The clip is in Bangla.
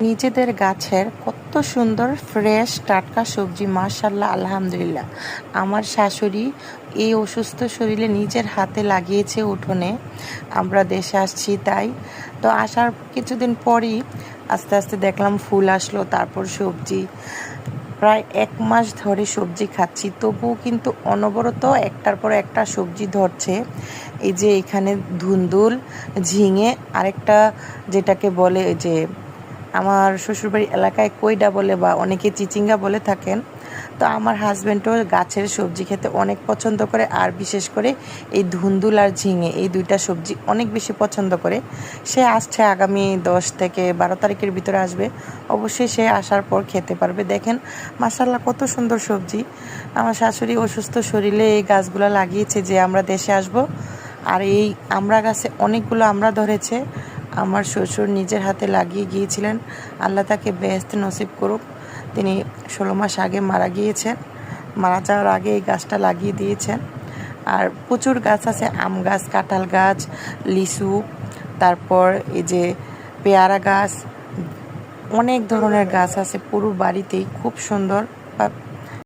নিজেদের গাছের কত সুন্দর ফ্রেশ টাটকা সবজি, মাশাল্লাহ, আলহামদুলিল্লাহ। আমার শাশুড়ি এই অসুস্থ শরীরে নিজের হাতে লাগিয়েছে উঠোনে। আমরা দেশে আসছি তাই। তো আসার কিছুদিন পরই আস্তে আস্তে দেখলাম ফুল আসলো, তারপর সবজি। প্রায় 1 মাস ধরে সবজি খাচ্ছি, তবুও কিন্তু অনবরত একটার পর একটা সবজি ধরছে। এই যে এখানে ধুন্দুল, ঝিঙে, আরেকটা যেটাকে বলে যে আমার শ্বশুরবাড়ি এলাকায় কইডা বলে বা অনেকে চিচিঙ্গা বলে থাকেন। তো আমার হাজব্যান্ডও গাছের সবজি খেতে অনেক পছন্দ করে, আর বিশেষ করে এই ধুন্দুল আর ঝিঙে এই দুইটা সবজি অনেক বেশি পছন্দ করে। সে আসছে আগামী 10 থেকে 12 তারিখের ভিতরে আসবে। অবশ্যই সে আসার পর খেতে পারবে। দেখেন মাশাল্লাহ কত সুন্দর সবজি। আমার শাশুড়ি অসুস্থ শরীরে এই গাছগুলো লাগিয়েছে যে আমরা দেশে আসব। আর এই আমড়া গাছে অনেকগুলো আমড়া ধরেছে। আমার শ্বশুর নিজের হাতে লাগিয়ে গিয়েছিলেন। আল্লাহ তাকে বেহেশত নসিব করুক। তিনি 16 মাস আগে মারা গিয়েছেন। মারা যাওয়ার আগে এই গাছটা লাগিয়ে দিয়েছেন। আর প্রচুর গাছ আছে, আম গাছ, কাঁঠাল গাছ, লিচু, তারপর এই যে পেয়ারা গাছ, অনেক ধরনের গাছ আছে পুরো বাড়িতেই। খুব সুন্দর